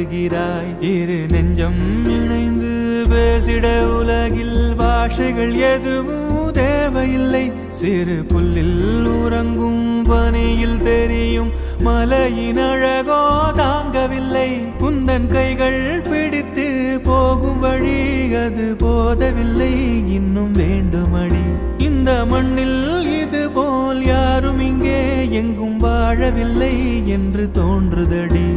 காட்டுகிறாய். இரு நெஞ்சம் இணைந்து பேசிட உலகில் பாஷைகள் எதுவும் தேவையில்லை. சிறு புல்லில் உறங்கும் பனியில் தெரியும் மலையின் அழகோ தாங்கவில்லை. குந்தன் கைகள் பிடித்து போகும் வழி அது போதவில்லை, இன்னும் வேண்டுமடி. இந்த மண்ணில் இது போல் யாரும் இங்கே எங்கும் வாழவில்லை என்று தோன்றுதடி.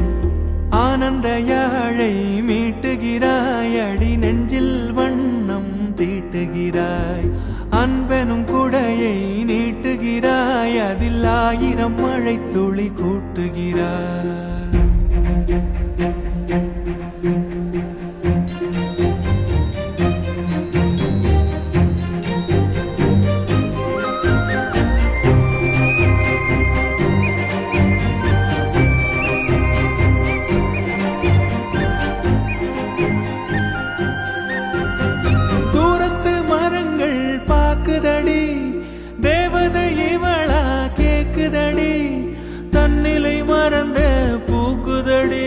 ஆனந்த யாழை மீட்டுகிறாய், அடி நெஞ்சில் வண்ணம் தீட்டுகிறாய். அன்பெனும் குடையை நீட்டுகிறாய், அதில் 1000 மழை துளி கூட்டுகிறாய். தேவதை இவளா கேக்குதடி, தன்னிலை மறந்த பூக்குதடி.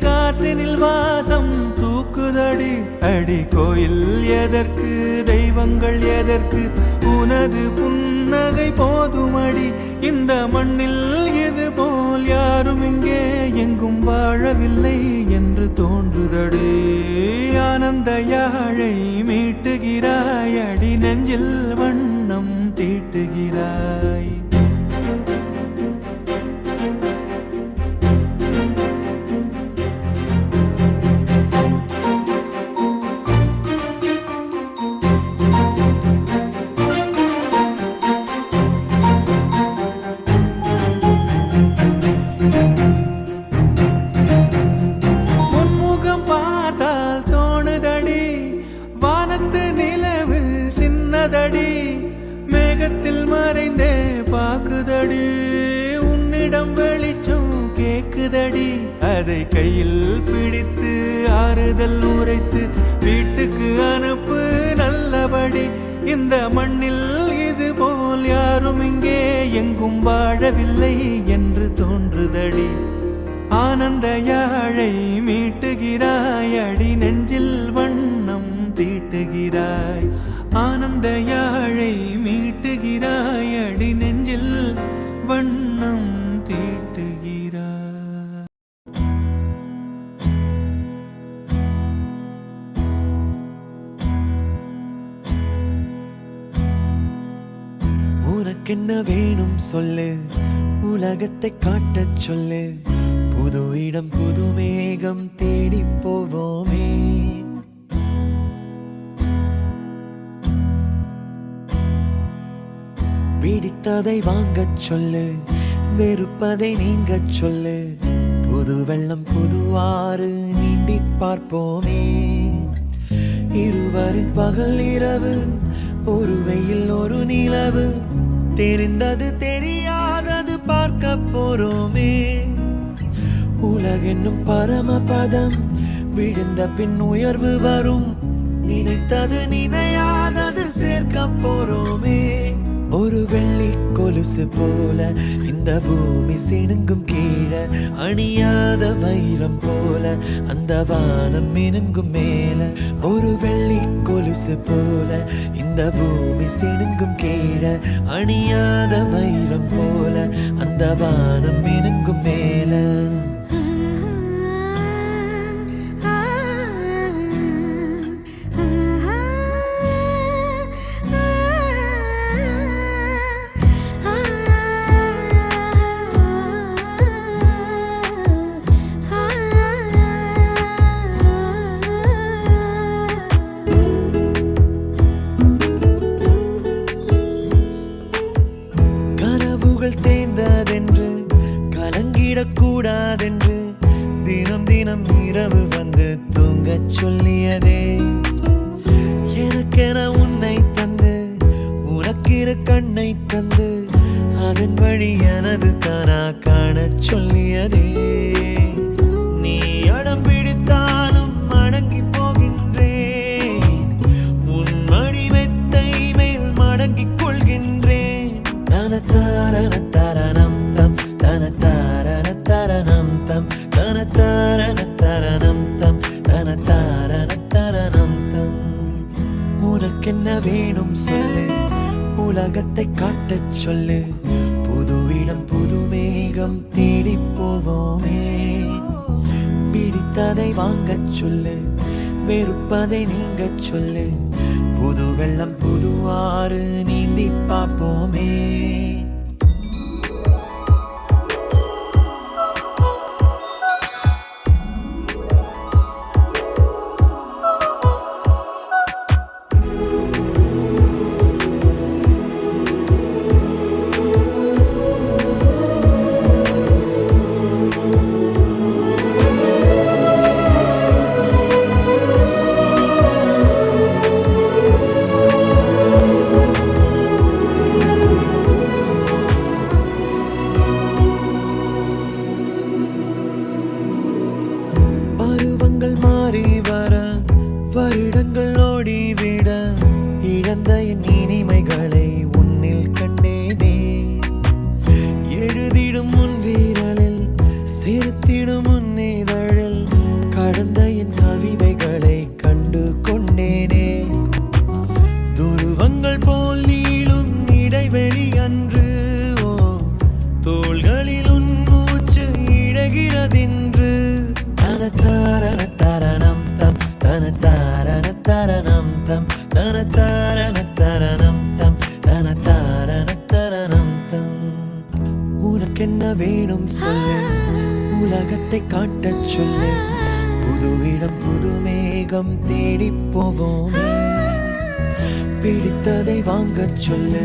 காற்றினில் வாசம் தூக்குதடி. அடி கோயில் எதற்கு, தெய்வங்கள் எதற்கு, உனது புன்னகை போதுமடி. இந்த மண்ணில் இது போல் யாரும் இங்கே எங்கும் வாழவில்லை என்று தோன்றுதடி. ஆனந்த யாழை மீட்டுகிறாய், அடி நெஞ்சில் வண்ணம் தீட்டுகிறாய். மேகத்தில் மறைந்தே பாக்குதடி, உன்னிடம் வெளிச்சம் கேக்குதடி. அதை கையில் பிடித்து ஆறுதல் உரைத்து வீட்டுக்கு அனுப்பு நல்லபடி. இந்த மண்ணில் இது போல் யாரும் இங்கே எங்கும் வாழவில்லை என்று தோன்றுதடி. ஆனந்த யாழை மீட்டுகிறாய், அடி நெஞ்சில் வண்ணம் தீட்டுகிறாய். ஆனந்த யாழை மீட்டுகிறாய், அடி நெஞ்சில் வண்ணம் தீட்டுகிறாய். உனக்கென்ன வேணும் சொல்லு, உலகத்தை காட்டச் சொல்லு. புது இடம் புது மேகம் தேடி போவோமே. பிடித்ததை வாங்கச் சொல்லு, வெறுப்பதை நீங்கச் சொல்லு. புது வெள்ளம் புது ஆறு நீந்தி பார்ப்போமே. இருவரின் பகல் இரவு, ஒரு வெயில் ஒரு நிலவு. தெரிந்தது தெரியாதது பார்க்க போறோமே. உலகென்னும் பரமபதம், விழுந்த பின் உயர்வு வரும். நினைத்தது நினையாதது சேர்க்க போறோமே. ஒரு வெள்ளி கொலுசு போல இந்த பூமி சினுங்கும் கீழே. அணியாத வைரம் போல அந்த வானம் மினுங்கும் மேல. ஒரு வெள்ளி கொலுசு போல இந்த பூமி சினுங்கும் கீழே. அணியாத வைரம் போல அந்த வானம் மினுங்கும் மேல. தேர்ந்ததென்று கலங்கிடக்கூடாதென்று தினம் தினம் இரவு வந்து தூங்கச் சொல்லியதே. எனக்கென உன்னை தந்து உனக்கிரு கண்ணை தந்து அதன் வழி எனது கனா காணச் சொல்லியதே. நீ அடம் பிடித்தாலும் அடங்கி போகின்றேன், உன் மடி மெத்தை மேல் மடங்கிக் கொள்கின்றேன். தனத்தாரண தரணம் தம் தனத்தாரண தரணம் தம் தனத்தாரண தர உனக்கென்ன வேணும் சொல்லு, உலகத்தை காட்டச் சொல்லு. புது இடம் புது மேகம் தேடி போவோமே. பிடித்ததை வாங்கச் சொல்லு, வெறுப்பதை நீங்கச் சொல்லு. புது வெள்ளம் புது ஆறு நீந்தி பார்ப்போமே. மாறி வர வருடங்கள் ஓடிவிட இழந்த என் இனிமைகளை உன்னில் கண்டேனே. எழுதிடும் உன் வீரலில் சிரித்திடும் உன் இதழில் கடந்த என் கவிதைகளை கண்டு கொண்டேனே. துருவங்கள் போல் நீளும் இடைவெளி அன்று தோள்களில் உன் மூச்சு இழகிறதென்று. தனத்தாரணம் தம் தனத்தாரணம் தம் தனத்தாரணம் தம் தனத்தாரணம் தம். உனக்கென்ன வேணும் சொல்லு, உலகத்தை காட்டச் சொல்லு. புது இடம் புது மேகம் தேடி போவோமே. பிடித்ததை வாங்கச் சொல்லு,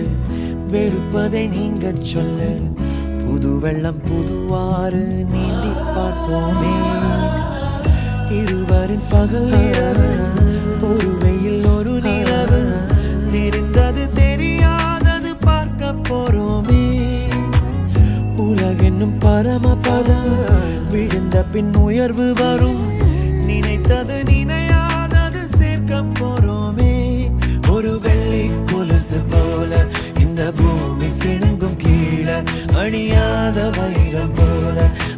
வெறுப்பதை நீங்கச் சொல்லு. புது வெள்ளம் புது ஆறு நீந்தி பார்ப்போமே. இருவரின் பகல் இரவு, ஒரு வெயில் ஒரு நிலவு. தெரிந்தது தெரியாதது பார்க்க போறோமே. உலகென்னும் பரமபதம் விழுந்த பின் உயர்வு வரும். நினைத்தது நினையாதது சேர்க்க போறோமே. ஒரு வெள்ளி கொலுசு போல இந்த பூமி சிணுங்கும் கீழே. அணியாத வைரம் போல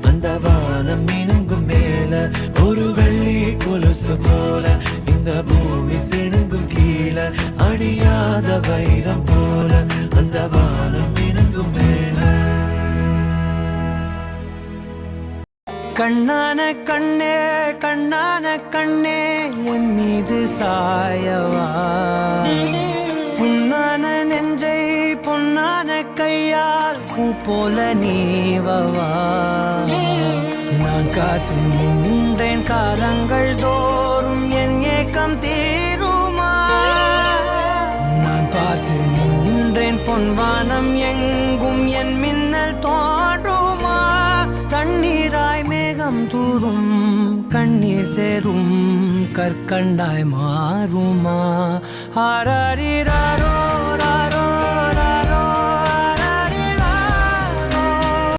அந்த வானம் மினுங்கும் மேல. ஒரு வெள்ளி கொலுசு போல இந்த பூமி சிணுங்கும் கீழே. அணியாத வைரம் போல அந்த வானம் மினுங்கும் மேல. கண்ணான கண்ணே கண்ணான கண்ணே என் மீது சாயவா. புண்ணான நெஞ்சை பொன்னான கையால் பூ போல நீவவா. நான் காத்து நின்றேன் காலங்கள் தோறும் என் ஏக்கம் தீருமா. நான் பார்த்து நின்றேன் பொன்வானம் எங்கும் என் மின்னல் தோன்றுமா. தண்ணீராய் மேகம் தூரும் கண்ணீர் சேரும் கற்கண்டாய் மாறுமா. ஆராரிரா